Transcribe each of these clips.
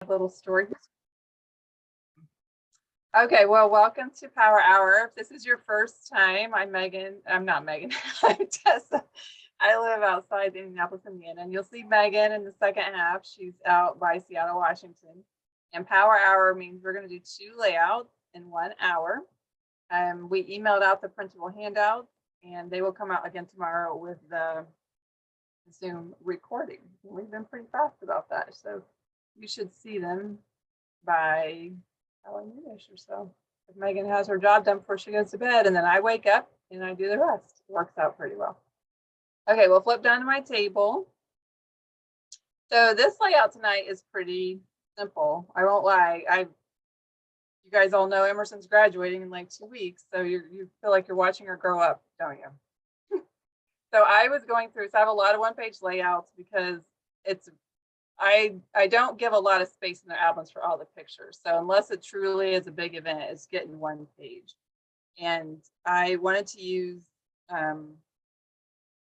little story. Okay, well, welcome to Power Hour. If this is your first time, I'm Megan. I'm not Megan. I'm Tessa. I live outside Indianapolis, Indiana, and you'll see Megan in the second half. She's out by Seattle, Washington. And Power Hour means we're going to do 2 layouts in 1 hour. We emailed out the printable handouts, and they will come out again tomorrow with the Zoom recording. We've been pretty fast about that, so you should see them by noonish or so. If Megan has her job done before she goes to bed, and then I wake up and I do the rest. It works out pretty well. Okay, we'll flip down to my table. So this layout tonight is pretty simple. I won't lie. You guys all know Emerson's graduating in like 2 weeks, so you feel like you're watching her grow up, don't you? So I was going through, so I have a lot of one-page layouts because I don't give a lot of space in the albums for all the pictures. So unless it truly is a big event, it's getting 1 page. And I wanted to use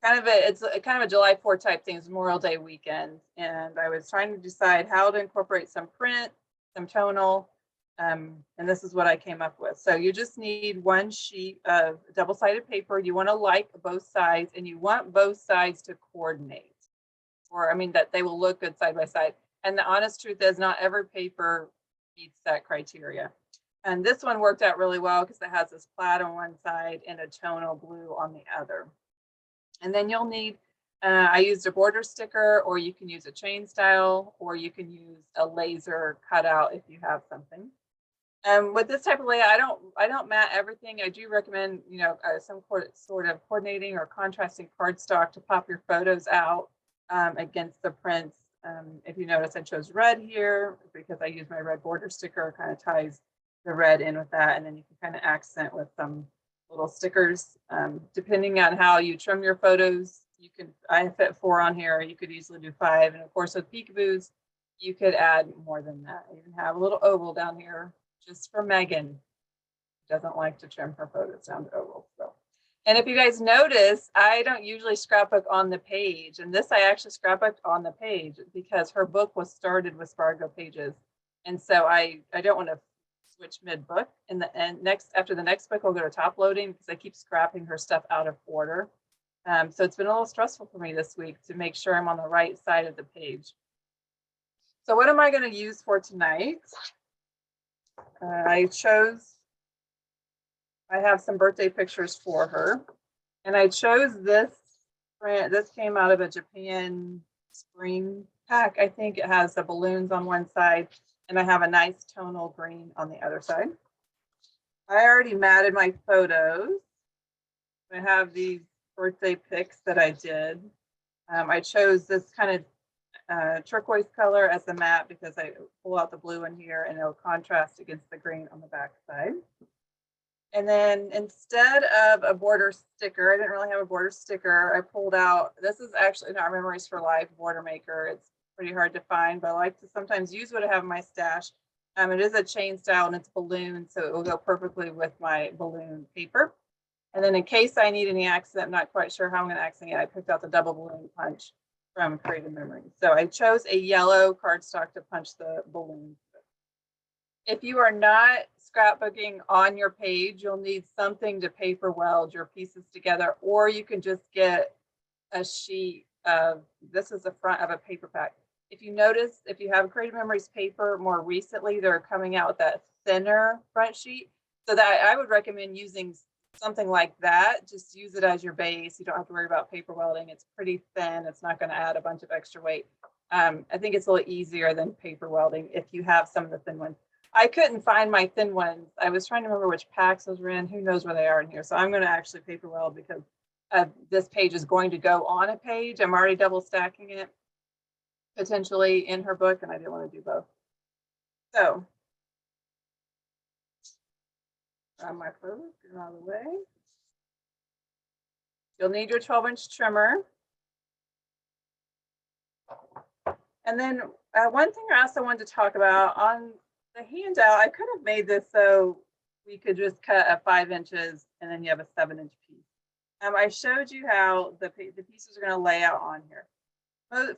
it's kind of a July 4th type thing. It's Memorial Day weekend. And I was trying to decide how to incorporate some print, some tonal, and this is what I came up with. So you just need 1 sheet of double-sided paper. You want to like both sides, and you want both sides to coordinate. Or I mean that they will look good side by side. And the honest truth is not every paper meets that criteria. And this one worked out really well because it has this plaid on one side and a tonal blue on the other. And then you'll need, I used a border sticker, or you can use a chain style, or you can use a laser cutout if you have something. With this type of layout, I don't mat everything. I do recommend, some sort of coordinating or contrasting cardstock to pop your photos out against the prints. If you notice, I chose red here because I use my red border sticker. Kind of ties the red in with that, and then you can kind of accent with some little stickers. Depending on how you trim your photos, I fit 4 on here. You could easily do 5, and of course with peekaboos, you could add more than that. You can have a little oval down here just for Megan. She doesn't like to trim her photos down to oval. So. And if you guys notice, I don't usually scrapbook on the page. And this I actually scrapbooked on the page because her book was started with Spargo pages. And so I don't want to switch mid-book. And after the next book, I'll go to top loading because I keep scrapping her stuff out of order. So it's been a little stressful for me this week to make sure I'm on the right side of the page. So what am I going to use for tonight? I have some birthday pictures for her, and I chose this brand. This came out of a Japan spring pack. I think it has the balloons on one side, and I have a nice tonal green on the other side. I already matted my photos. I have these birthday pics that I did. I chose this kind of turquoise color as the mat because I pull out the blue in here and it'll contrast against the green on the back side. And then instead of a border sticker, I didn't really have a border sticker. I pulled out, this is actually not Memories for Life border maker. It's pretty hard to find, but I like to sometimes use what I have in my stash. It is a chain style and it's balloon, so it will go perfectly with my balloon paper. And then in case I need any accent, I'm not quite sure how I'm going to accent it, I picked out the double balloon punch from Creative Memories. So I chose a yellow cardstock to punch the balloons. If you are not scrapbooking on your page, you'll need something to paper weld your pieces together, or you can just get a sheet of, this is the front of a paper pack. If you notice, if you have Creative Memories paper more recently, they're coming out with that thinner front sheet. So that I would recommend using something like that. Just use it as your base. You don't have to worry about paper welding. It's pretty thin. It's not going to add a bunch of extra weight. I think it's a little easier than paper welding if you have some of the thin ones. I couldn't find my thin ones. I was trying to remember which packs those were in. Who knows where they are in here. So I'm going to actually paper weld because this page is going to go on a page. I'm already double stacking it potentially in her book, and I didn't want to do both. So my photo, get out of the way. You'll need your 12-inch trimmer. And then one thing I also wanted to talk about on the handout, I could have made this so we could just cut a 5 inches and then you have a 7-inch piece. I showed you how the pieces are going to lay out on here.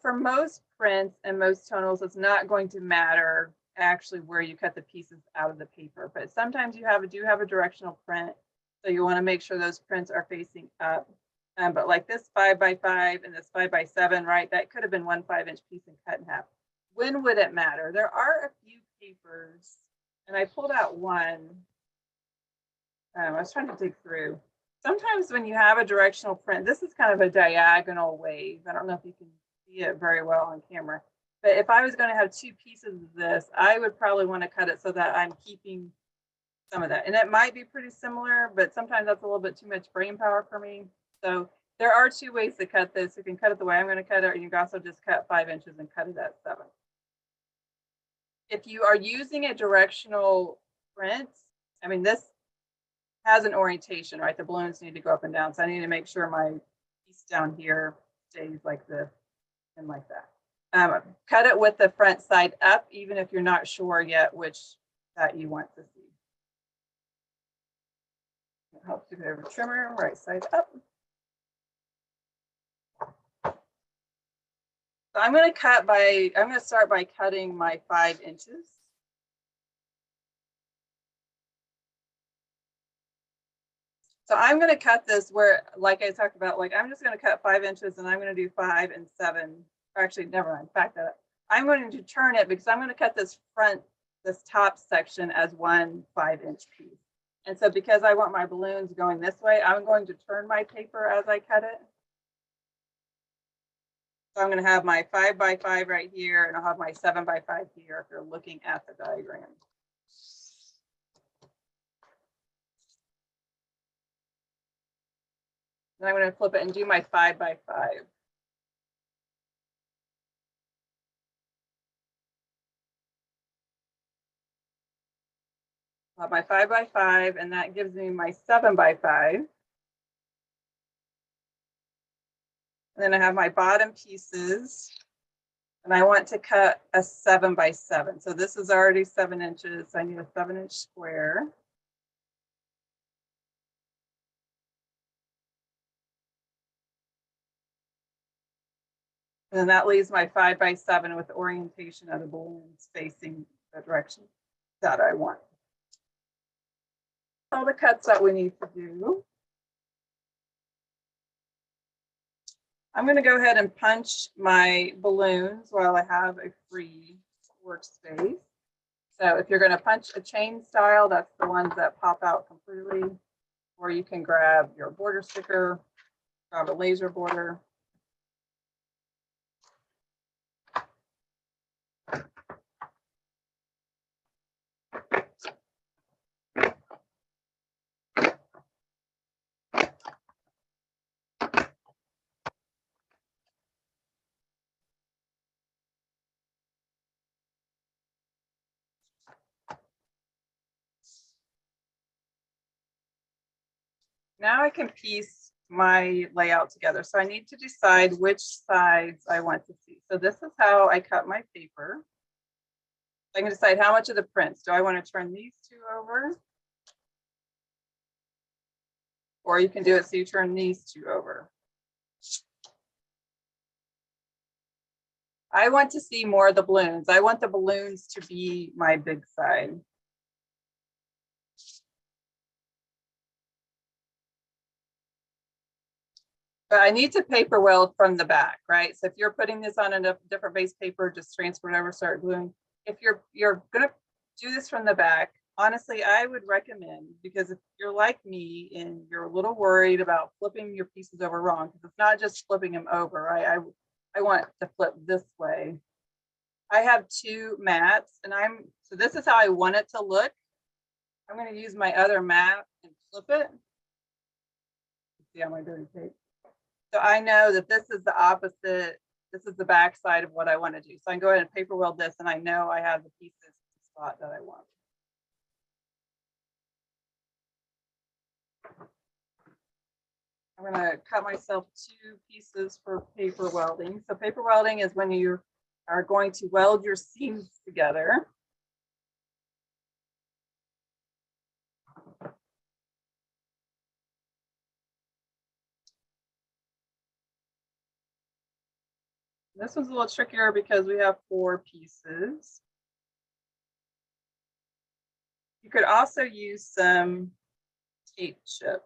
For most prints and most tonals, it's not going to matter actually where you cut the pieces out of the paper, but sometimes you do have a directional print, so you want to make sure those prints are facing up. But like this 5x5 and this 5x7, right? That could have been one 5-inch piece and cut in half. When would it matter? There are a few papers, and I pulled out one. I was trying to dig through. Sometimes when you have a directional print, this is kind of a diagonal wave. I don't know if you can see it very well on camera, but if I was going to have two pieces of this, I would probably want to cut it so that I'm keeping some of that. And it might be pretty similar, but sometimes that's a little bit too much brain power for me. So there are two ways to cut this. You can cut it the way I'm going to cut it, or you can also just cut 5 inches and cut it at 7. If you are using a directional print, I mean, this has an orientation, right? The balloons need to go up and down. So I need to make sure my piece down here stays like this and like that. Cut it with the front side up, even if you're not sure yet which that you want to see. It helps you over trimmer, right side up. So I'm going to start by cutting my 5 inches. So I'm going to cut this where, like I talked about, like I'm just going to cut 5 inches and I'm going to do 5 and 7. Or actually, never mind, back that up. I'm going to turn it because I'm going to cut this top section as one 5-inch piece. And so because I want my balloons going this way, I'm going to turn my paper as I cut it. So I'm going to have my 5x5 right here, and I'll have my 7x5 here if you're looking at the diagram. Then I'm going to flip it and do my 5x5. I'll have my 5x5, and that gives me my 7x5. And then I have my bottom pieces, and I want to cut a 7x7. So this is already 7 inches. So I need a 7-inch square. And then that leaves my 5x7 with the orientation of the balloons facing the direction that I want. All the cuts that we need to do. I'm going to go ahead and punch my balloons while I have a free workspace. So if you're going to punch a chain style, that's the ones that pop out completely. Or you can grab your border sticker, grab a laser border. Now I can piece my layout together. So I need to decide which sides I want to see. So this is how I cut my paper. I can decide how much of the prints. Do I want to turn these two over? Or you can do it so you turn these two over. I want to see more of the balloons. I want the balloons to be my big side. But I need to paper weld from the back, right? So if you're putting this on a different base paper, just transfer it over, start gluing. If you're gonna do this from the back, honestly, I would recommend, because if you're like me and you're a little worried about flipping your pieces over wrong, because it's not just flipping them over, right? I want to flip this way. I have 2 mats, and so this is how I want it to look. I'm going to use my other mat and flip it. See how my dirty tape. So I know that this is the opposite. This is the back side of what I want to do. So I can go ahead and paper weld this, and I know I have the pieces in the spot that I want. I'm going to cut myself 2 pieces for paper welding. So paper welding is when you are going to weld your seams together. This one's a little trickier because we have 4 pieces. You could also use some tape chips.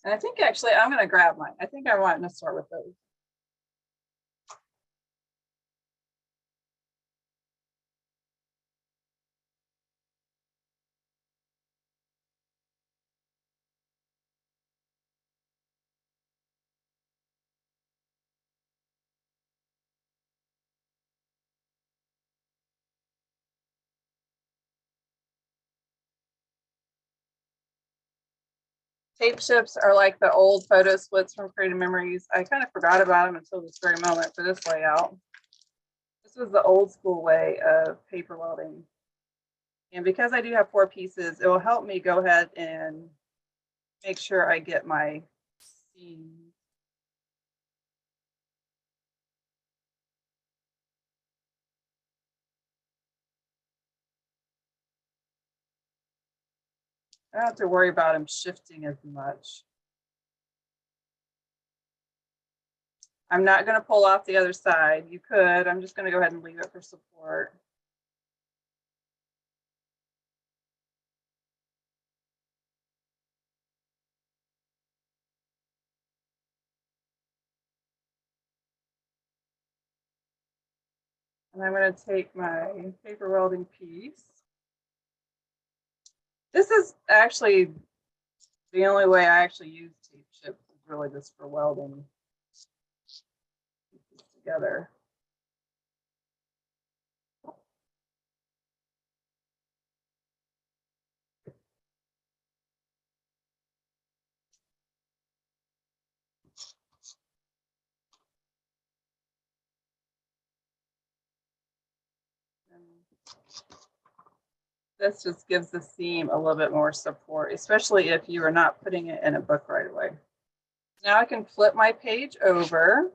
And I think actually I'm going to grab mine. I think I want to start with those. Tape chips are like the old photo splits from Creative Memories. I kind of forgot about them until this very moment for this layout. This was the old school way of paper welding. And because I do have 4 pieces, it will help me go ahead and make sure I get my seams. I don't have to worry about them shifting as much. I'm not going to pull off the other side. You could. I'm just going to go ahead and leave it for support. And I'm going to take my paper welding piece. This is actually the only way I actually use tape chips, is really just for welding together. This just gives the seam a little bit more support, especially if you are not putting it in a book right away. Now I can flip my page over.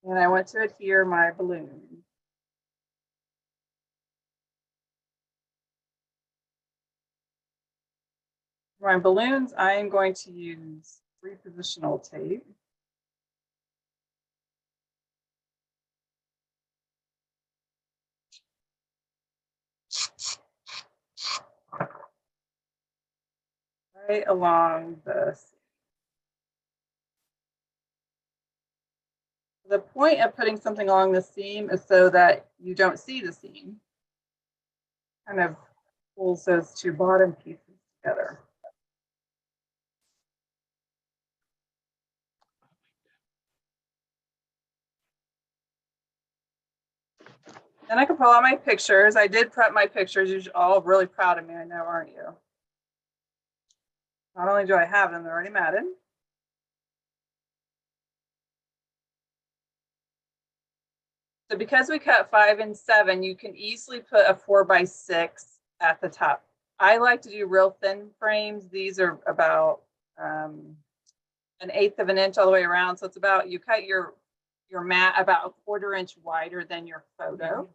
And I want to adhere my balloon. For my balloons, I am going to use repositional tape. Right along the seam. The point of putting something along the seam is so that you don't see the seam. Kind of pulls those 2 bottom pieces together. Then I can pull out my pictures. I did prep my pictures. You're all really proud of me, I know, aren't you? Not only do I have them, they're already matted. So because we cut 5 and 7, you can easily put a 4x6 at the top. I like to do real thin frames. These are about 1/8 of an inch all the way around. So it's about, you cut your mat about 1/4 inch wider than your photo.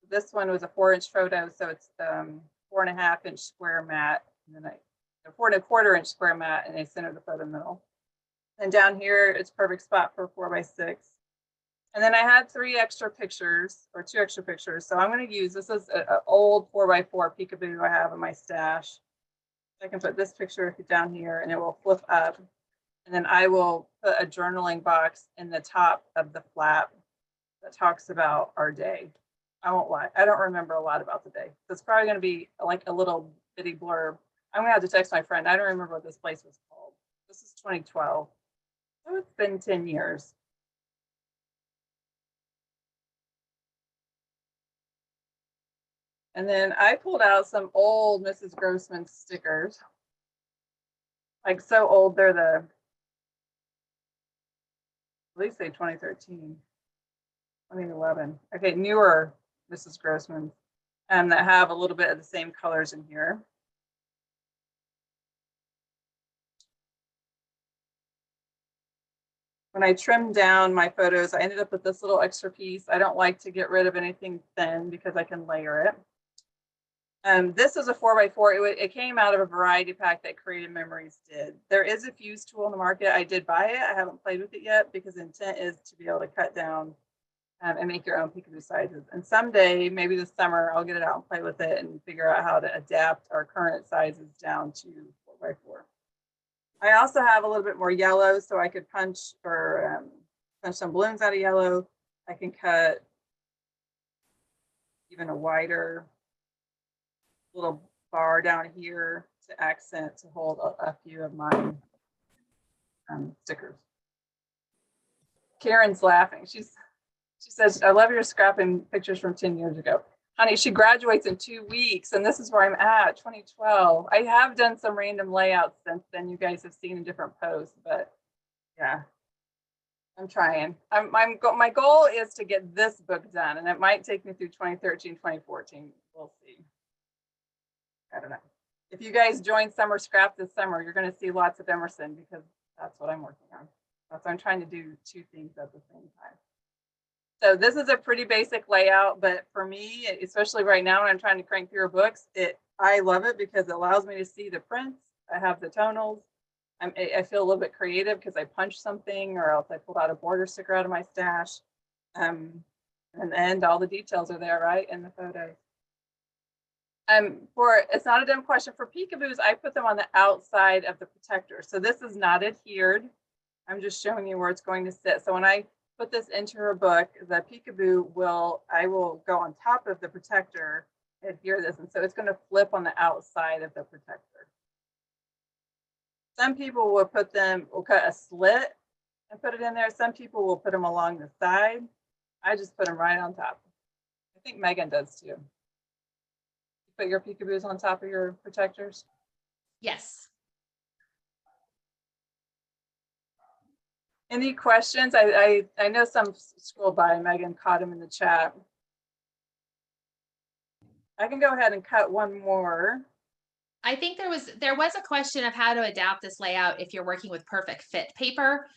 This one was a 4-inch photo, so it's 4.5 inch square mat, and then a 4 1/4 inch square mat, and I center the photo in the middle. And down here, it's perfect spot for 4x6. And then I had 3 extra pictures, or 2 extra pictures. So I'm going to use, this is an old 4x4 peekaboo I have in my stash. I can put this picture down here and it will flip up. And then I will put a journaling box in the top of the flap that talks about our day. I won't lie, I don't remember a lot about the day. So it's probably going to be like a little bitty blurb. I'm going to have to text my friend. I don't remember what this place was called. This is 2012. So it's been 10 years. And then I pulled out some old Mrs. Grossman stickers. Like so old, they're the, at least say 2013, 2011. Okay, newer Mrs. Grossman, that have a little bit of the same colors in here. when I trimmed down my photos, I ended up with this little extra piece. I don't like to get rid of anything thin because I can layer it. This is a 4x4. It came out of a variety pack that Creative Memories did. There is a fuse tool in the market. I did buy it. I haven't played with it yet because the intent is to be able to cut down and make your own peekaboo sizes. And someday, maybe this summer, I'll get it out and play with it and figure out how to adapt our current sizes down to 4x4. I also have a little bit more yellow, so I could punch some balloons out of yellow. I can cut even a wider little bar down here to accent to hold a few of my stickers. Karen's laughing. She says, I love your scrapping pictures from 10 years ago. Honey, she graduates in 2 weeks, and this is where I'm at, 2012. I have done some random layouts since then. You guys have seen in different posts, but yeah, I'm trying. My goal is to get this book done, and it might take me through 2013, 2014. We'll see. I don't know. If you guys join Summer Scrap this summer, you're going to see lots of Emerson because that's what I'm working on. That's why I'm trying to do 2 things at the same time. So this is a pretty basic layout, but for me, especially right now when I'm trying to crank through books, I love it because it allows me to see the prints. I have the tonals. I feel a little bit creative because I punched something or else I pulled out a border sticker out of my stash. And all the details are there, right, in the photo. It's not a dumb question. For peekaboos, I put them on the outside of the protector. So this is not adhered. I'm just showing you where it's going to sit. So when I put this into her book, the peekaboo I will go on top of the protector, adhere this, and so it's going to flip on the outside of the protector. Some people will cut a slit and put it in there. Some people will put them along the side. I just put them right on top. I think Megan does too. You put your peekaboos on top of your protectors? Yes. Any questions? I know some scrolled by. Megan caught them in the chat. I can go ahead and cut one more. I think there was a question of how to adapt this layout if you're working with perfect fit paper.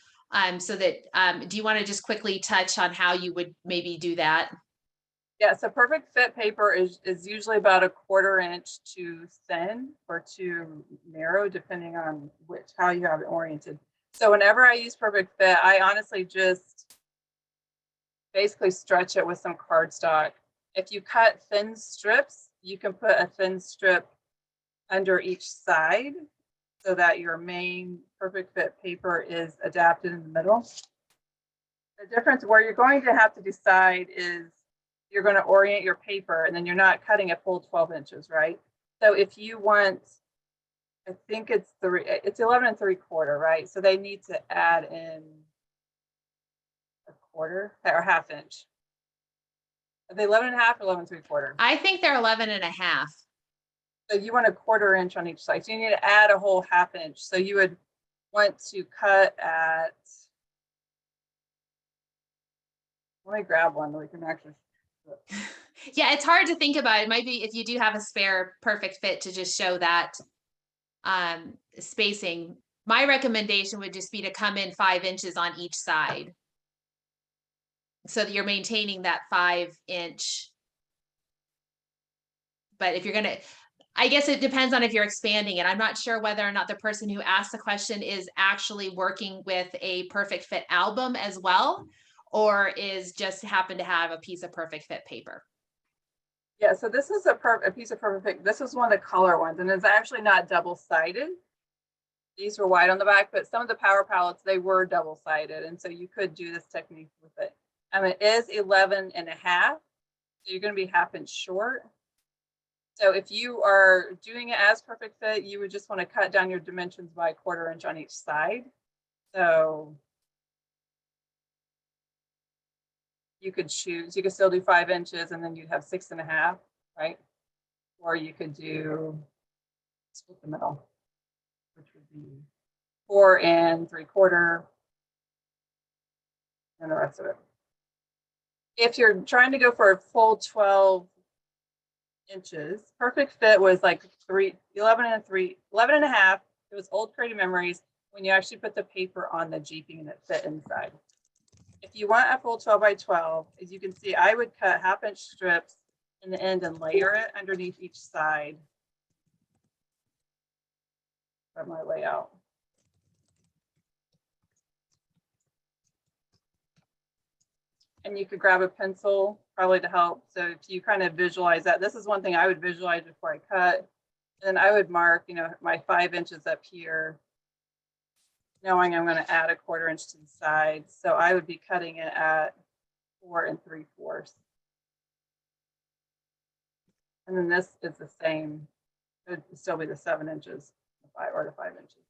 So that do you want to just quickly touch on how you would maybe do that? Yeah, so perfect fit paper is usually about a 1/4 inch too thin or too narrow, depending on how you have it oriented. So whenever I use perfect fit, I honestly just basically stretch it with some cardstock. If you cut thin strips, you can put a thin strip under each side so that your main perfect fit paper is adapted in the middle. The difference where you're going to have to decide is you're going to orient your paper and then you're not cutting a full 12 inches, right? So if you want, I think it's 11 3/4, right? So they need to add in a 1/4 or 1/2 inch. Are they 11 1/2 or 11 3/4? I think they're 11 1/2. So you want a 1/4 inch on each side. So you need to add a whole 1/2 inch. So you would want to cut at, let me grab one that we can actually. Yeah, it's hard to think about. It might be if you do have a spare perfect fit to just show that spacing. My recommendation would just be to come in 5 inches on each side so that you're maintaining that 5 inch. But if you're going to, I guess it depends on if you're expanding it. I'm not sure whether or not the person who asked the question is actually working with a perfect fit album as well, or is just happen to have a piece of perfect fit paper. Yeah, so this is a piece of perfect. This is one of the color ones, and it's actually not double-sided. These were white on the back, but some of the power palettes, they were double-sided, and so you could do this technique with it. It is 11 1/2, so you're going to be 1/2 inch short. So if you are doing it as perfect fit, you would just want to cut down your dimensions by 1/4 inch on each side. So you could choose, you could still do 5 inches and then you'd have 6 1/2, right? Or you could do split the middle, which would be 4 3/4 and the rest of it. If you're trying to go for a full 12 inches, perfect fit was like 11 1/2. It was old Creative Memories. when you actually put the paper on the jeeping and it fit inside. If you want a full 12 by 12, as you can see, I would cut 1/2 inch strips in the end and layer it underneath each side of my layout. And you could grab a pencil probably to help. So if you kind of visualize that, this is one thing I would visualize before I cut. And I would mark, you know, my 5 inches up here, knowing I'm going to add a 1/4 inch to the side. So I would be cutting it at 4 3/4. And then this is the same. It would still be the 7 inches or the 5 inches.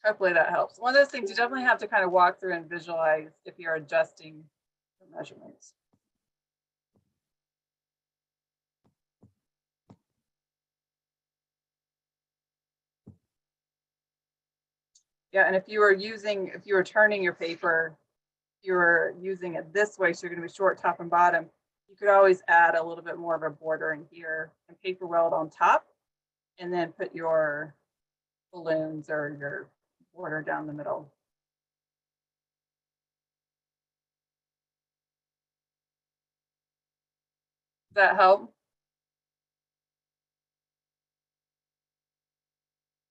Hopefully that helps. One of those things you definitely have to kind of walk through and visualize if you're adjusting the measurements. Yeah, and if you were turning your paper, you were using it this way, so you're going to be short top and bottom, you could always add a little bit more of a border in here and paper weld on top, and then put your balloons or your border down the middle. Does that help?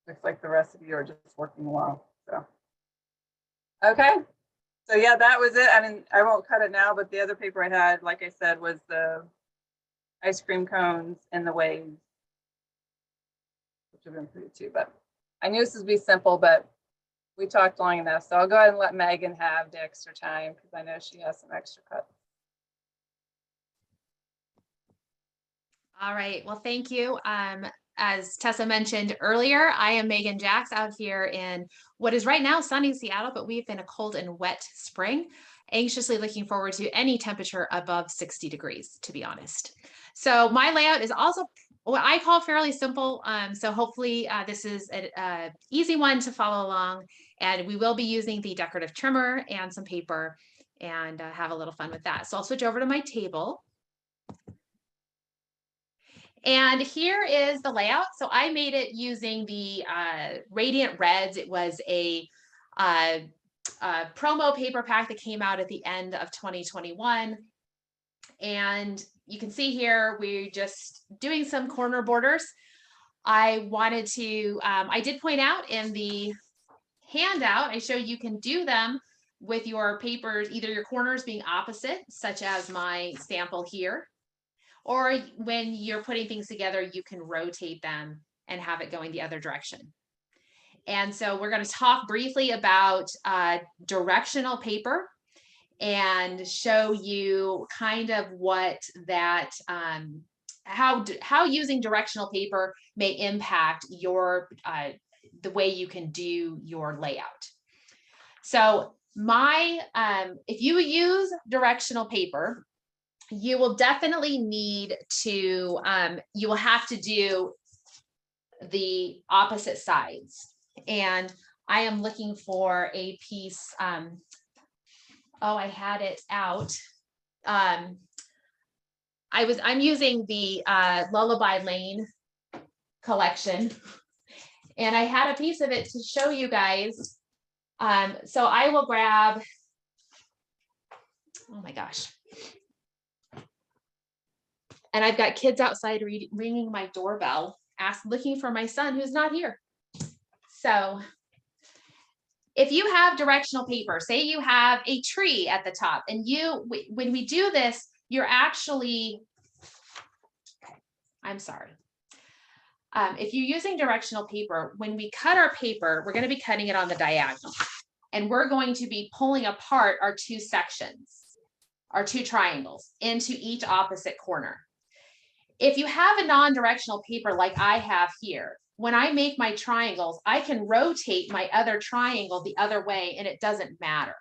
Looks like the rest of you are just working along. So, okay. So yeah, that was it. I mean, I won't cut it now, but the other paper I had, like I said, was the ice cream cones and the waves, which have been pretty too. But I knew this would be simple, but we talked long enough. So I'll go ahead and let Megan have the extra time because I know she has some extra cuts. All right, well, thank you. As Tessa mentioned earlier, I am Meggan Jax out here in what is right now sunny Seattle, but we've been a cold and wet spring. Anxiously looking forward to any temperature above 60 degrees, to be honest. So my layout is also what I call fairly simple. So hopefully this is an easy one to follow along. And we will be using the decorative trimmer and some paper and have a little fun with that. So I'll switch over to my table. And here is the layout. So I made it using the Radiant Reds. It was a promo paper pack that came out at the end of 2021. And you can see here, we're just doing some corner borders. I wanted to, I did point out in the handout, I show you can do them with your papers, either your corners being opposite, such as my sample here, or when you're putting things together, you can rotate them and have it going the other direction. And so we're going to talk briefly about directional paper and show you kind of what that, how using directional paper may impact your, the way you can do your layout. So if you use directional paper, you will definitely need to, you will have to do the opposite sides. And I am looking for a piece, oh, I had it out. I'm using the Lullaby Lane collection, and I had a piece of it to show you guys. So I will grab, oh my gosh. And I've got kids outside ringing my doorbell, looking for my son who's not here. So if you have directional paper, say you have a tree at the top, and when we do this, you're actually, I'm sorry. If you're using directional paper, when we cut our paper, we're going to be cutting it on the diagonal, and we're going to be pulling apart our two sections, our two triangles, into each opposite corner. If you have a non-directional paper like I have here, when I make my triangles, I can rotate my other triangle the other way and it doesn't matter.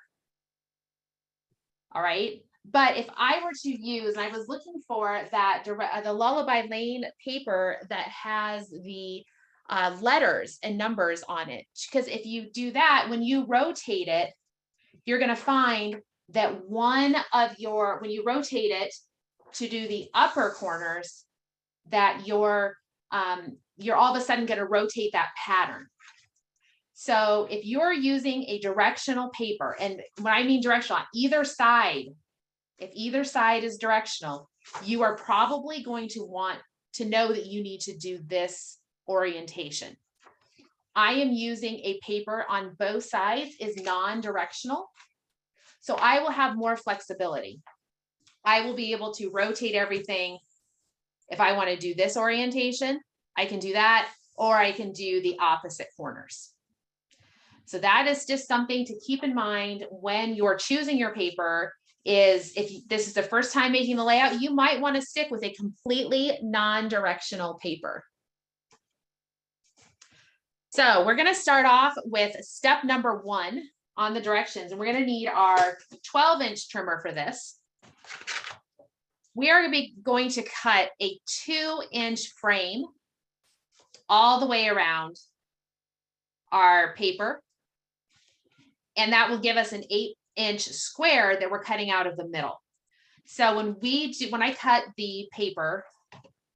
All right. But if I were to use, and I was looking for that, the Lullaby Lane paper that has the letters and numbers on it, because if you do that, when you rotate it, you're going to find that when you rotate it to do the upper corners, that your you're all of a sudden going to rotate that pattern. So if you're using a directional paper, and when I mean directional, on either side, if either side is directional, you are probably going to want to know that you need to do this orientation. I am using a paper on both sides is non-directional. So I will have more flexibility. I will be able to rotate everything. If I want to do this orientation, I can do that, or I can do the opposite corners. So that is just something to keep in mind when you're choosing your paper. Is if this is the first time making the layout, you might want to stick with a completely non-directional paper. So we're going to start off with step number 1 on the directions, and we're going to need our 12-inch trimmer for this. We are going to cut a 2-inch frame all the way around our paper, and that will give us an 8-inch square that we're cutting out of the middle. So when I cut the paper,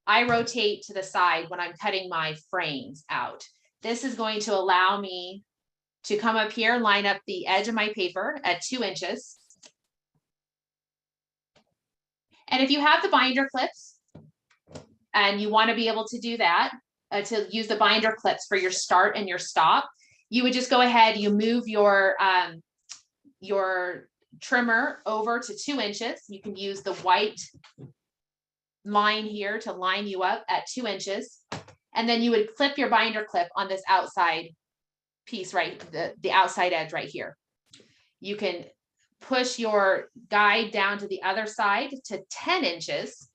I rotate to the side when I'm cutting my frames out. This is going to allow me to come up here and line up the edge of my paper at 2 inches. And if you have the binder clips and you want to be able to do that, to use the binder clips for your start and your stop, you would just go ahead, you move your trimmer over to 2 inches. You can use the white line here to line you up at 2 inches. And then you would clip your binder clip on this outside piece, right? The outside edge right here. You can push your guide down to the other side to 10 inches,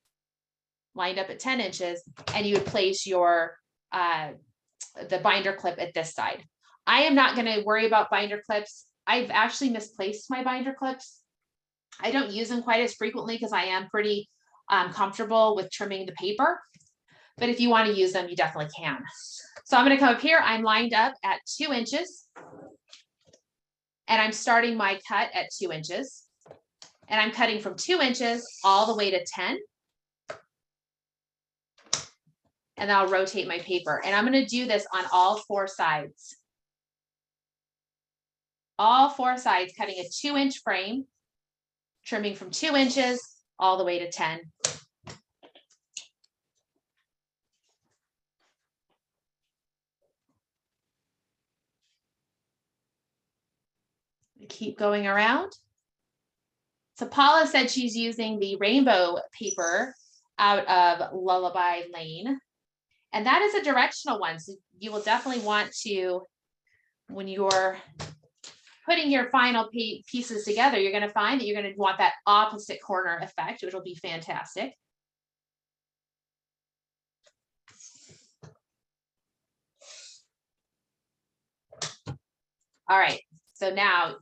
lined up at 10 inches, and you would place your the binder clip at this side. I am not going to worry about binder clips. I've actually misplaced my binder clips. I don't use them quite as frequently because I am pretty comfortable with trimming the paper. But if you want to use them, you definitely can. So I'm going to come up here. I'm lined up at 2 inches. And I'm starting my cut at 2 inches. And I'm cutting from 2 inches all the way to 10. And I'll rotate my paper. And I'm going to do this on all 4 sides. All 4 sides, cutting a 2-inch frame, trimming from 2 inches all the way to 10. Keep going around. So Paula said she's using the rainbow paper out of Lullaby Lane. And that is a directional one. So you will definitely want to, when you're putting your final pieces together, you're going to find that you're going to want that opposite corner effect, which will be fantastic. All right, so now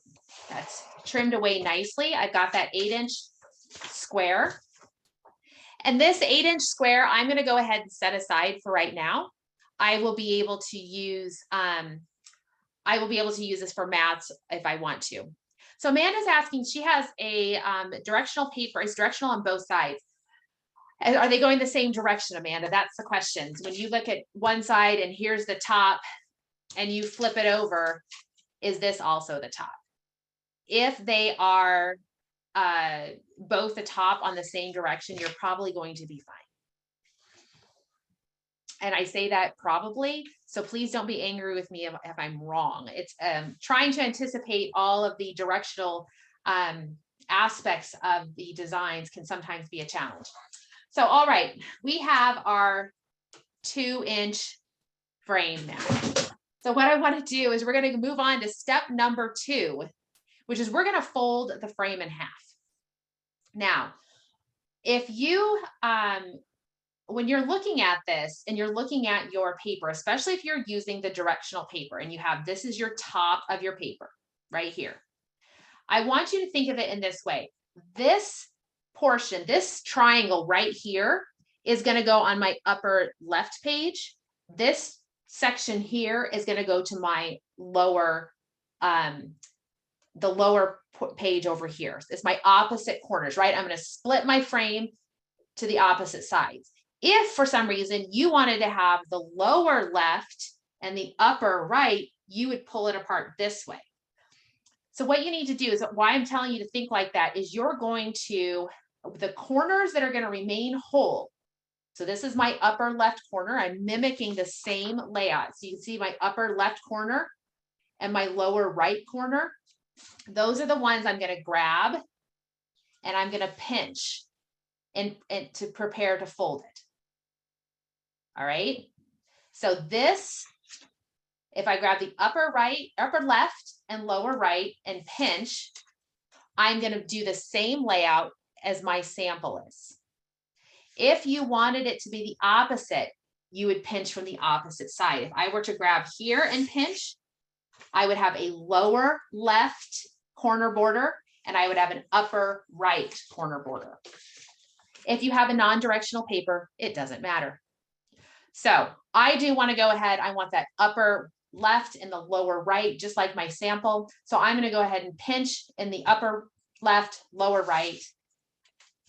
that's trimmed away nicely. I've got that 8-inch square. And this 8-inch square, I'm going to go ahead and set aside for right now. I will be able to use this for mats if I want to. So Amanda's asking, she has a directional paper. It's directional on both sides. Are they going the same direction, Amanda? That's the question. When you look at one side and here's the top and you flip it over, is this also the top? If they are both the top on the same direction, you're probably going to be fine. And I say that probably, so please don't be angry with me if I'm wrong. It's trying to anticipate all of the directional aspects of the designs can sometimes be a challenge. So, all right, we have our 2-inch frame now. So what I want to do is we're going to move on to step number 2, which is we're going to fold the frame in half. Now, if you, when you're looking at this and you're looking at your paper, especially if you're using the directional paper and you have, this is your top of your paper right here. I want you to think of it in this way. This portion, this triangle right here is going to go on my upper left page. This section here is going to go to my lower, the lower page over here. It's my opposite corners, right? I'm going to split my frame to the opposite sides. If for some reason you wanted to have the lower left and the upper right, you would pull it apart this way. So what you need to do is, why I'm telling you to think like that is you're going to, the corners that are going to remain whole. So this is my upper left corner. I'm mimicking the same layout. So you can see my upper left corner and my lower right corner. Those are the ones I'm going to grab and I'm going to pinch and to prepare to fold it. All right. So this, if I grab the upper right, upper left and lower right and pinch, I'm going to do the same layout as my sample is. If you wanted it to be the opposite, you would pinch from the opposite side. If I were to grab here and pinch, I would have a lower left corner border and I would have an upper right corner border. If you have a non-directional paper, it doesn't matter. So I do want to go ahead. I want that upper left and the lower right, just like my sample. So I'm going to go ahead and pinch in the upper left, lower right,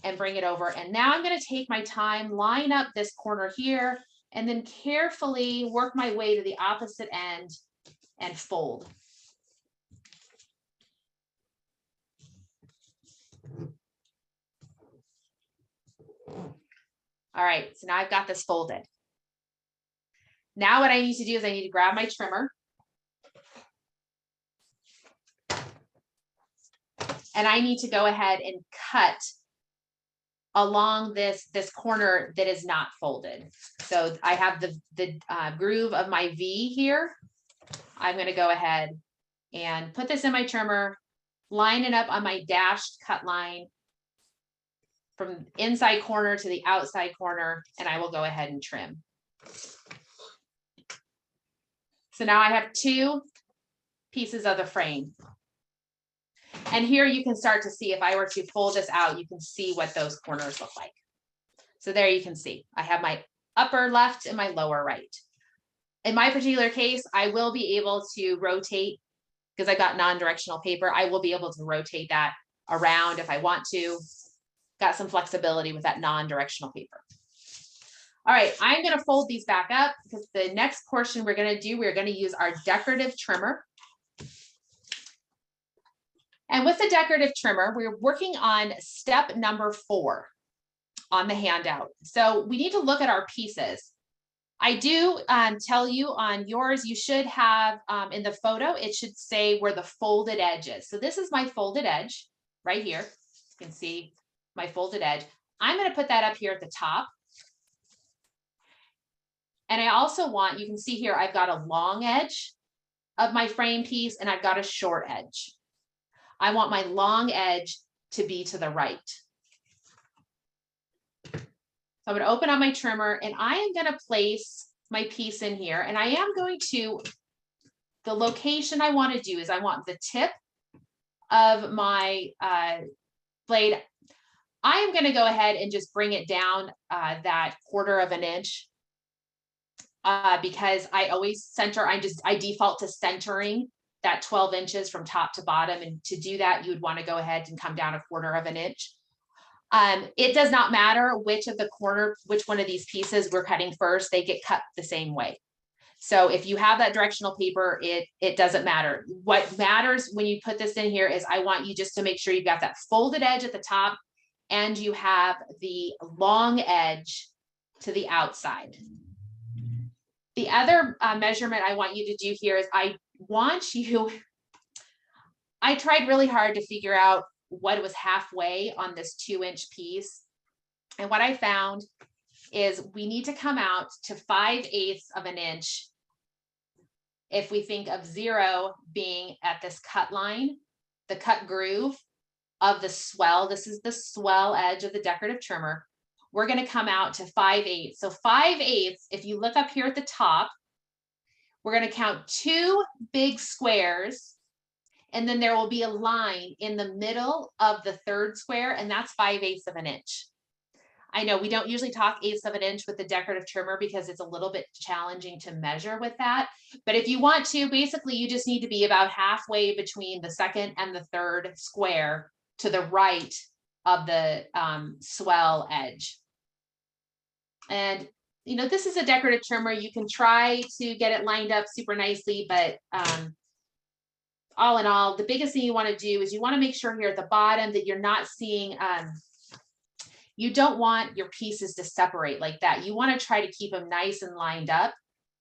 and bring it over. And now I'm going to take my time, line up this corner here, and then carefully work my way to the opposite end and fold. All right, so now I've got this folded. Now what I need to do is I need to grab my trimmer. And I need to go ahead and cut along this corner that is not folded. So I have the groove of my V here. I'm going to go ahead and put this in my trimmer, line it up on my dashed cut line from inside corner to the outside corner, and I will go ahead and trim. So now I have two pieces of the frame. And here you can start to see, if I were to fold this out, you can see what those corners look like. So there you can see, I have my upper left and my lower right. In my particular case, I will be able to rotate, because I got non-directional paper, I will be able to rotate that around if I want to. Got some flexibility with that non-directional paper. All right, I'm going to fold these back up because the next portion we're going to do, we're going to use our decorative trimmer. And with the decorative trimmer, we're working on step number 4 on the handout. So we need to look at our pieces. I do tell you on yours, you should have in the photo, it should say where the folded edge is. So this is my folded edge right here. You can see my folded edge. I'm going to put that up here at the top. And I also want, you can see here, I've got a long edge of my frame piece and I've got a short edge. I want my long edge to be to the right. So I'm going to open up my trimmer and I am going to place my piece in here. And I am going to, the location I want to do is I want the tip of my blade. I am going to go ahead and just bring it down that 1/4 of an inch because I always center, I default to centering that 12 inches from top to bottom. And to do that, you would want to go ahead and come down 1/4 of an inch. It does not matter which one of these pieces we're cutting first, they get cut the same way. So if you have that directional paper, it doesn't matter. What matters when you put this in here is I want you just to make sure you've got that folded edge at the top and you have the long edge to the outside. The other measurement I want you to do here is I tried really hard to figure out what was halfway on this 2-inch piece. And what I found is we need to come out to 5/8 of an inch. If we think of 0 being at this cut line, the cut groove of the swell, this is the swell edge of the decorative trimmer. We're going to come out to 5/8. So 5/8, if you look up here at the top, we're going to count 2 big squares. And then there will be a line in the middle of the 3rd square, and that's 5/8 of an inch. I know we don't usually talk 1/8 of an inch with the decorative trimmer because it's a little bit challenging to measure with that. But if you want to, basically you just need to be about halfway between the 2nd and the 3rd square to the right of the swell edge. And, you know, this is a decorative trimmer. You can try to get it lined up super nicely, but all in all, the biggest thing you want to do is you want to make sure here at the bottom that you're not seeing, you don't want your pieces to separate like that. You want to try to keep them nice and lined up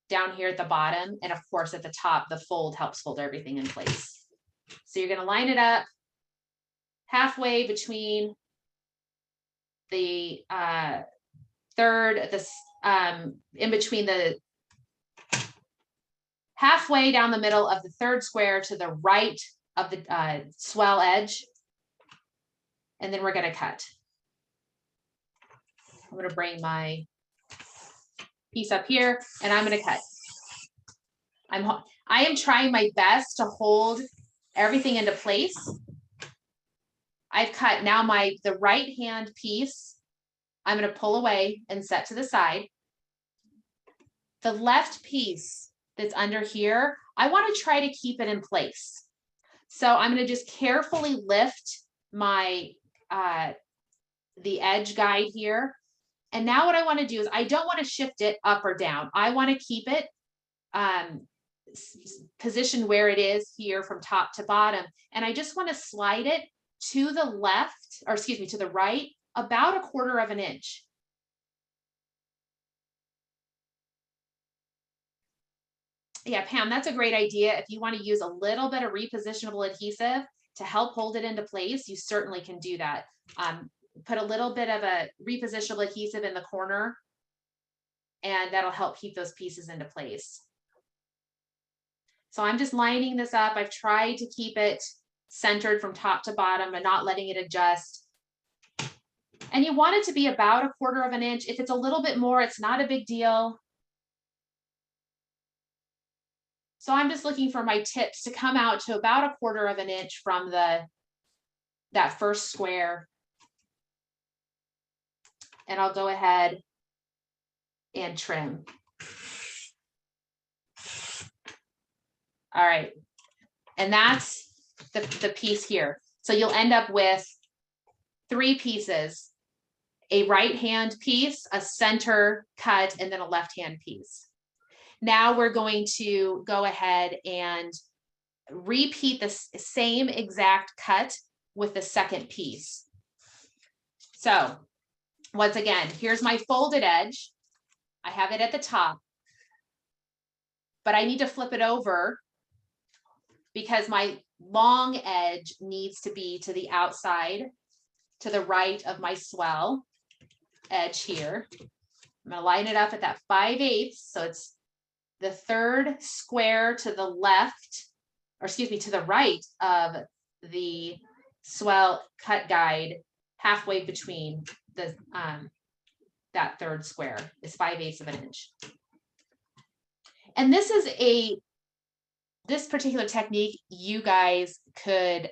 down here at the bottom. And of course, at the top, the fold helps hold everything in place. So you're going to line it up halfway between the third, in between the halfway down the middle of the third square to the right of the swell edge. And then we're going to cut. I'm going to bring my piece up here and I'm going to cut. I am trying my best to hold everything into place. I've cut now the right hand piece. I'm going to pull away and set to the side. The left piece that's under here, I want to try to keep it in place. So I'm going to just carefully lift my the edge guide here. And now what I want to do is I don't want to shift it up or down. I want to keep it positioned where it is here from top to bottom. And I just want to slide it to the left, or excuse me, to the right, about 1/4 of an inch. Yeah, Pam, that's a great idea. If you want to use a little bit of repositionable adhesive to help hold it into place, you certainly can do that. Put a little bit of a repositionable adhesive in the corner, and that'll help keep those pieces into place. So I'm just lining this up. I've tried to keep it centered from top to bottom and not letting it adjust. And you want it to be about 1/4 of an inch. If it's a little bit more, it's not a big deal. So I'm just looking for my tips to come out to about 1/4 of an inch from that first square. And I'll go ahead and trim. All right. And that's the piece here. So you'll end up with 3 pieces, a right hand piece, a center cut, and then a left hand piece. Now we're going to go ahead and repeat the same exact cut with the second piece. So once again, here's my folded edge. I have it at the top, but I need to flip it over because my long edge needs to be to the outside, to the right of my swell edge here. I'm going to line it up at that 5/8. So it's the third square to the left, or excuse me, to the right of the swell cut guide, halfway between the that third square is 5/8 of an inch. And this is this particular technique, you guys could,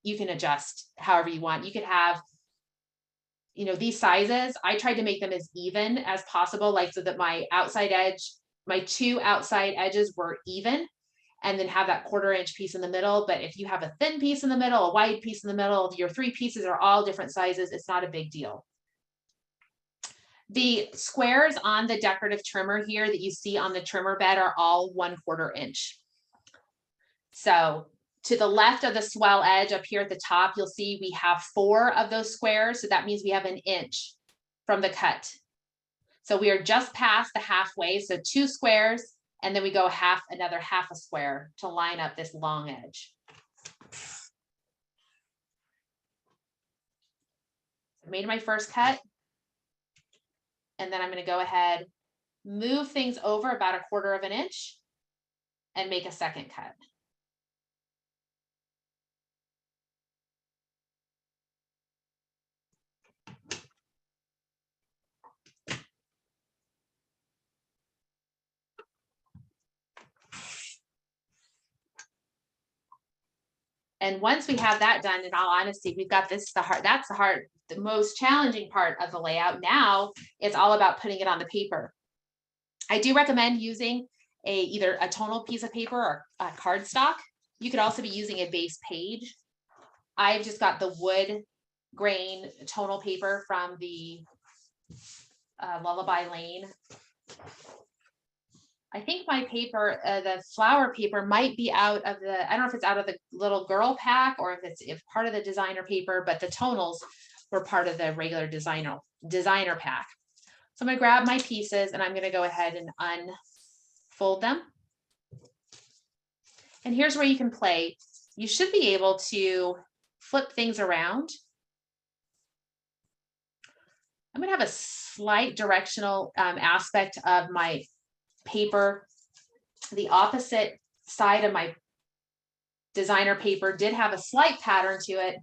you can adjust however you want. You could have, you know, these sizes. I tried to make them as even as possible, like so that my outside edge, my 2 outside edges were even, and then have that 1/4 inch piece in the middle. But if you have a thin piece in the middle, a wide piece in the middle, your 3 pieces are all different sizes, it's not a big deal. The squares on the decorative trimmer here that you see on the trimmer bed are all 1/4 inch. So to the left of the swell edge up here at the top, you'll see we have 4 of those squares. So that means we have 1 inch from the cut. So we are just past the halfway. So 2 squares, and then we go another half a square to line up this long edge. I made my first cut. And then I'm going to go ahead, move things over about 1/4 of an inch and make a second cut. And once we have that done, in all honesty, we've got this, the most challenging part of the layout. Now it's all about putting it on the paper. I do recommend using either a tonal piece of paper or a cardstock. You could also be using a base page. I've just got the wood grain tonal paper from the Lullaby Lane. I think my paper, the flower paper might be out of the, I don't know if it's out of the little girl pack or if part of the designer paper, but the tonals were part of the regular designer pack. So I'm gonna grab my pieces and I'm gonna go ahead and unfold them. And here's where you can play. You should be able to flip things around. I'm gonna have a slight directional aspect of my paper. The opposite side of my designer paper did have a slight pattern to it.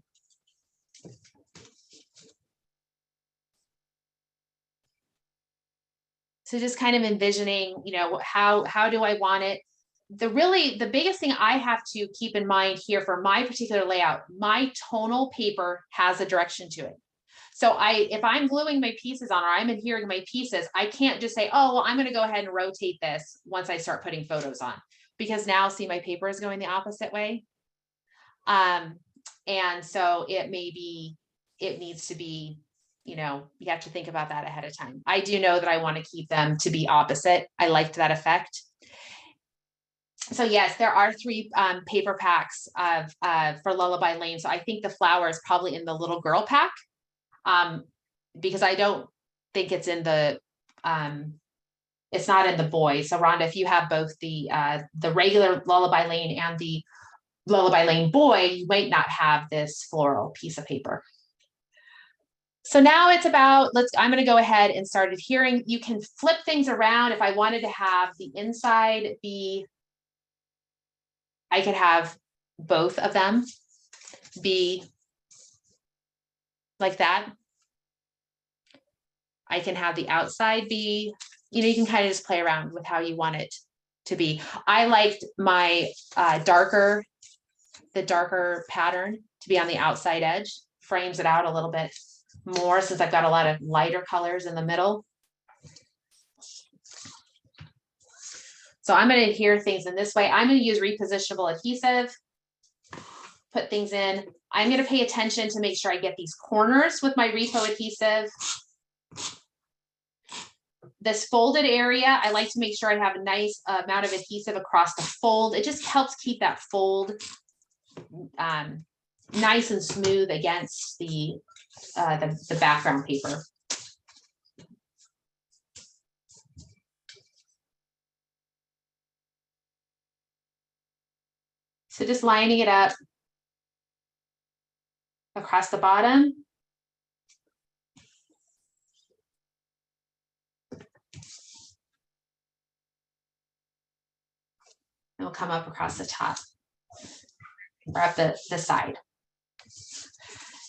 So just kind of envisioning, you know, how do I want it? The biggest thing I have to keep in mind here for my particular layout, my tonal paper has a direction to it. So if I'm gluing my pieces on or I'm adhering my pieces, I can't just say, oh, well, I'm going to go ahead and rotate this once I start putting photos on, because now see my paper is going the opposite way. And so it needs to be, you know, you have to think about that ahead of time. I do know that I want to keep them to be opposite. I liked that effect. So yes, there are 3 paper packs for Lullaby Lane. So I think the flower is probably in the little girl pack, because I don't think it's in the, it's not in the boy. So Rhonda, if you have both the regular Lullaby Lane and the Lullaby Lane boy, you might not have this floral piece of paper. So now it's about, I'm going to go ahead and start adhering. You can flip things around. If I wanted to have the inside be, I could have both of them be like that. I can have the outside be, you know, you can kind of just play around with how you want it to be. I liked my darker pattern to be on the outside edge, frames it out a little bit more since I've got a lot of lighter colors in the middle. So I'm going to adhere things in this way. I'm going to use repositionable adhesive, put things in. I'm going to pay attention to make sure I get these corners with my repo adhesive. This folded area, I like to make sure I have a nice amount of adhesive across the fold. It just helps keep that fold nice and smooth against the background paper. So just lining it up across the bottom. And we'll come up across the top or up the side.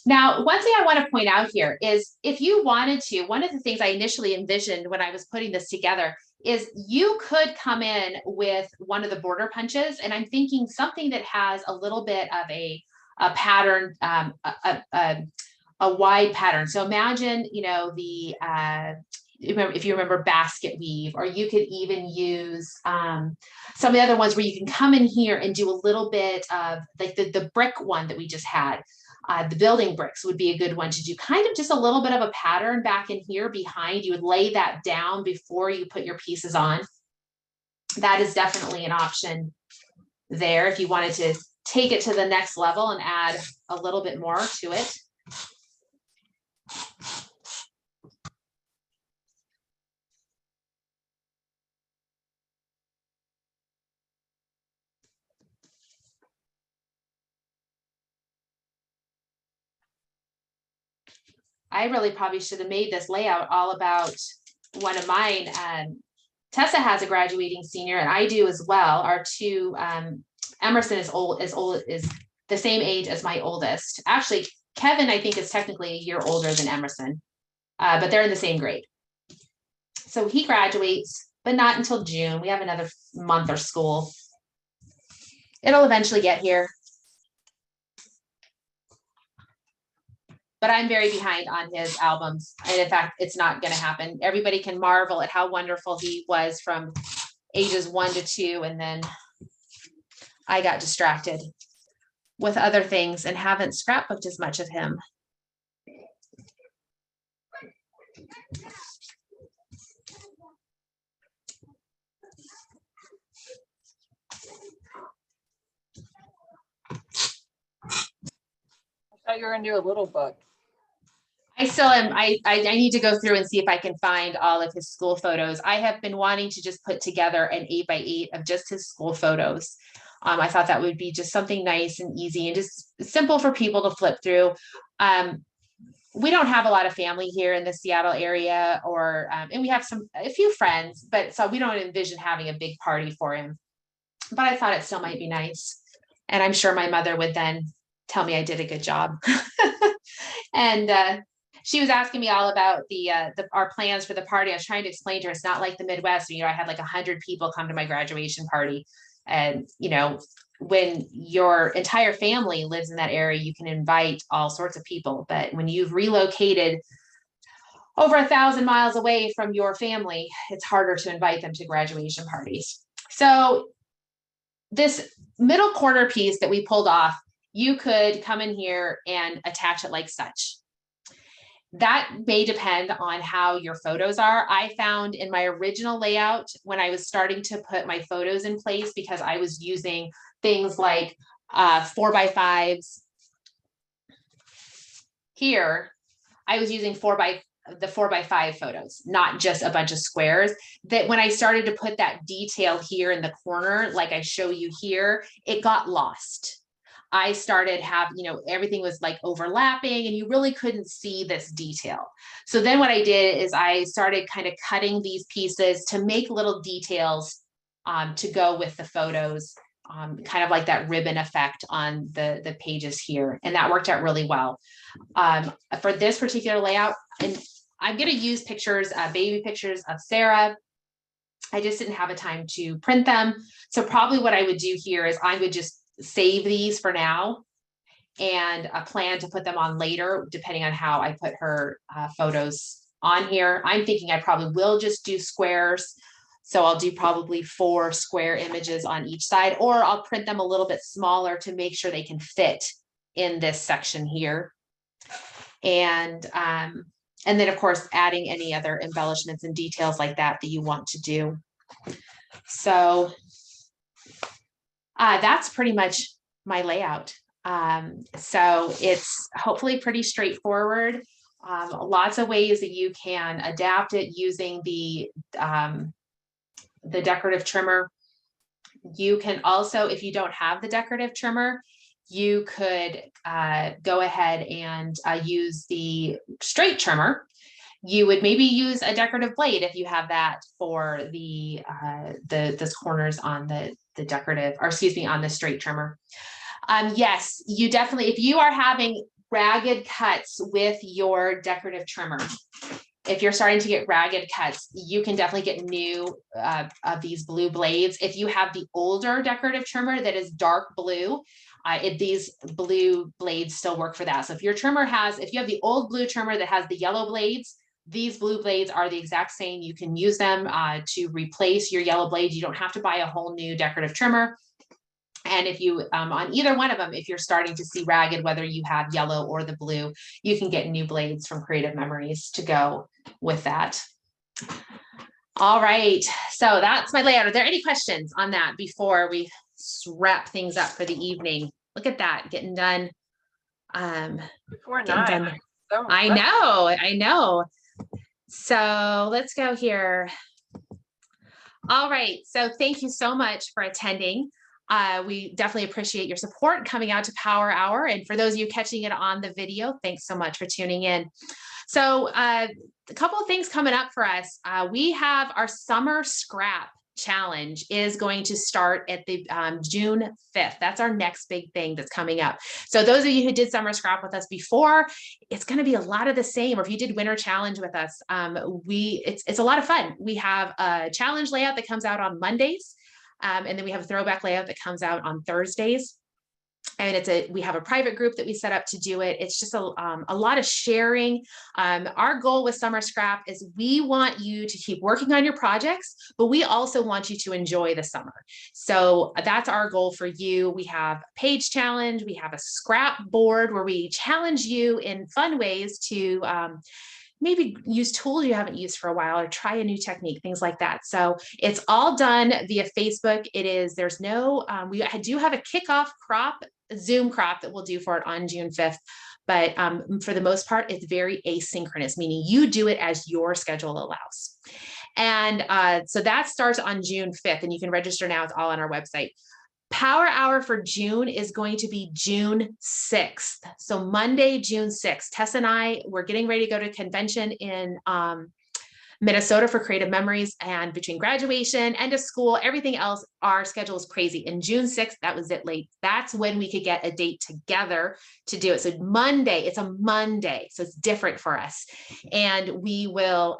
Now, one thing I want to point out here is if you wanted to, one of the things I initially envisioned when I was putting this together is you could come in with one of the border punches, and I'm thinking something that has a little bit of a pattern, a wide pattern. So imagine, you know, the if you remember basket weave, or you could even use some of the other ones where you can come in here and do a little bit of like the brick one that we just had. The building bricks would be a good one to do kind of just a little bit of a pattern back in here behind. You would lay that down before you put your pieces on. That is definitely an option there if you wanted to take it to the next level and add a little bit more to it. I really probably should have made this layout all about one of mine. Tessa has a graduating senior, and I do as well. Our 2, Emerson is the same age as my oldest. Actually, Kevin, I think, is technically a year older than Emerson, but they're in the same grade. So he graduates, but not until June. We have another month of school. It'll eventually get here. But I'm very behind on his albums. And in fact, it's not going to happen. Everybody can marvel at how wonderful he was from ages 1 to 2. And then I got distracted with other things and haven't scrapbooked as much of him. thought you were gonna do a little book. I still am. I need to go through and see if I can find all of his school photos. I have been wanting to just put together an 8x8 of just his school photos. I thought that would be just something nice and easy and just simple for people to flip through. We don't have a lot of family here in the Seattle area, or and we have a few friends, but so we don't envision having a big party for him. But I thought it still might be nice, and I'm sure my mother would then tell me I did a good job. And she was asking me all about our plans for the party. I was trying to explain to her it's not like the Midwest. I had like 100 people come to my graduation party, and when your entire family lives in that area, you can invite all sorts of people. But when you've relocated over 1,000 miles away from your family, it's harder to invite them to graduation parties. So this middle corner piece that we pulled off, you could come in here and attach it like such. That may depend on how your photos are. I found in my original layout, when I was starting to put my photos in place, because I was using things like 4x5s here, I was using 4x5 photos, not just a bunch of squares, that when I started to put that detail here in the corner, like I show you here, it got lost. I started everything was like overlapping and you really couldn't see this detail. So then what I did is I started kind of cutting these pieces to make little details to go with the photos, kind of like that ribbon effect on the pages here. And that worked out really well. For this particular layout, and I'm going to use pictures, baby pictures of Sarah. I just didn't have a time to print them. So probably what I would do here is I would just save these for now and plan to put them on later, depending on how I put her photos on here. I'm thinking I probably will just do squares. So I'll do probably 4 square images on each side, or I'll print them a little bit smaller to make sure they can fit in this section here. And then of course, adding any other embellishments and details like that you want to do. So that's pretty much my layout. So it's hopefully pretty straightforward. Lots of ways that you can adapt it using the decorative trimmer. You can also, if you don't have the decorative trimmer, you could go ahead and use the straight trimmer. You would maybe use a decorative blade if you have that for the corners on the decorative, or excuse me, on the straight trimmer. Yes, you definitely, if you are having ragged cuts with your decorative trimmer, if you're starting to get ragged cuts, you can definitely get new of these blue blades. If you have the older decorative trimmer that is dark blue, these blue blades still work for that. So if your trimmer if you have the old blue trimmer that has the yellow blades, these blue blades are the exact same. You can use them to replace your yellow blades. You don't have to buy a whole new decorative trimmer. And if you, on either one of them, if you're starting to see ragged, whether you have yellow or the blue, you can get new blades from Creative Memories to go with that. All right, so that's my layout. Are there any questions on that before we wrap things up for the evening? Look at that, getting done. Before 9. So I know. So let's go here. All right, so thank you so much for attending. We definitely appreciate your support coming out to Power Hour. And for those of you catching it on the video, thanks so much for tuning in. So a couple of things coming up for us. We have our summer scrap challenge is going to start at the June 5th. That's our next big thing that's coming up. So those of you who did summer scrap with us before, it's going to be a lot of the same. Or if you did winter challenge with us, it's a lot of fun. We have a challenge layout that comes out on Mondays. And then we have a throwback layout that comes out on Thursdays. And we have a private group that we set up to do it. It's just a lot of sharing. Our goal with Summer Scrap is we want you to keep working on your projects, but we also want you to enjoy the summer. So that's our goal for you. We have a page challenge. We have a scrap board where we challenge you in fun ways to maybe use tools you haven't used for a while or try a new technique, things like that. So it's all done via Facebook. There's no, we do have a kickoff crop, Zoom crop that we'll do for it on June 5th, But for the most part, it's very asynchronous, meaning you do it as your schedule allows. And so that starts on June 5th, and you can register now. It's all on our website. Power Hour for June is going to be June 6th. So Monday, June 6th. Tessa and I, we're getting ready to go to a convention in Minnesota for Creative Memories, and between graduation, end of school, everything else, our schedule is crazy. And June 6th, that was it late. That's when we could get a date together to do it. So Monday, it's a Monday, so it's different for us. And we will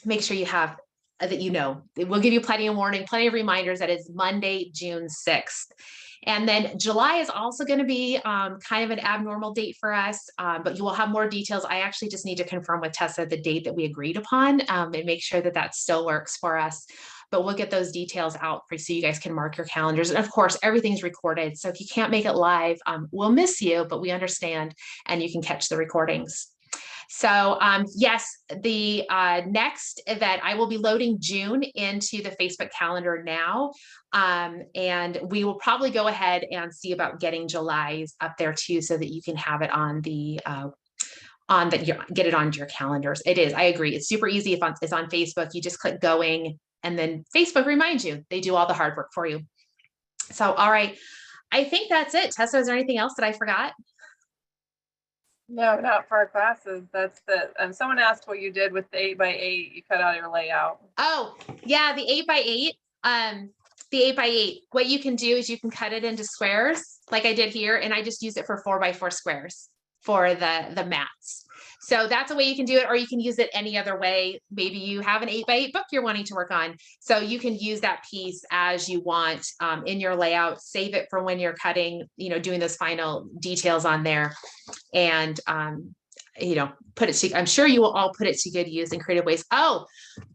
make sure you have that, you know, we'll give you plenty of warning, plenty of reminders that it's Monday, June 6th. And then July is also going to be kind of an abnormal date for us, but you will have more details. I actually just need to confirm with Tessa the date that we agreed upon and make sure that that still works for us. But we'll get those details out for you so you guys can mark your calendars. And of course, everything's recorded. So if you can't make it live, we'll miss you, but we understand, and you can catch the recordings. So yes, the next event, I will be loading June into the Facebook calendar now. And we will probably go ahead and see about getting July's up there too, so that you can have it on the get it onto your calendars. It is, I agree. It's super easy if it's on Facebook. You just click going, and then Facebook reminds you. They do all the hard work for you. So, all right. I think that's it. Tessa, is there anything else that I forgot? No, not for our classes. That's the, someone asked what you did with the 8x8. You cut out your layout. Oh, yeah, the 8x8. The 8x8, what you can do is you can cut it into squares like I did here, and I just use it for 4x4 squares for the mats. So that's a way you can do it, or you can use it any other way. Maybe you have an 8x8 book you're wanting to work on. So you can use that piece as you want in your layout, save it for when you're cutting, you know, doing those final details on there. And, you know, put it to, I'm sure you will all put it to good use in creative ways. Oh,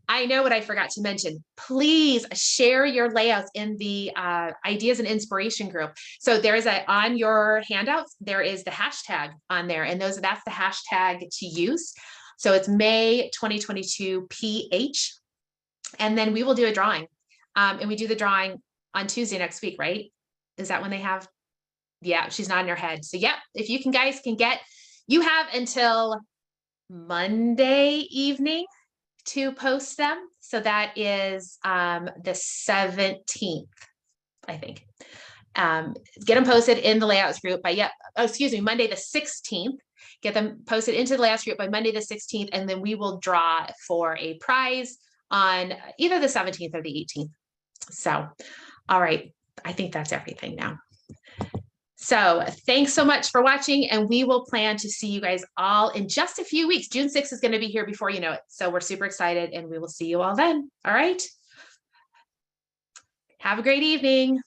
I know what I forgot to mention. Please share your layouts in the ideas and inspiration group. So there is on your handouts, there is the hashtag on there, and that's the hashtag to use. So it's May 2022 PH, and then we will do a drawing. And we do the drawing on Tuesday next week, right? Is that when they have? Yeah, she's nodding her head. So yep, if you guys can get, you have until Monday evening to post them. So that is the 17th, I think. Get them posted in the layouts group by, Monday the 16th. Get them posted into the layouts group by Monday the 16th, and then we will draw for a prize on either the 17th or the 18th. So, all right, I think that's everything now. So thanks so much for watching, and we will plan to see you guys all in just a few weeks. June 6th is going to be here before you know it. So we're super excited, and we will see you all then. All right. Have a great evening.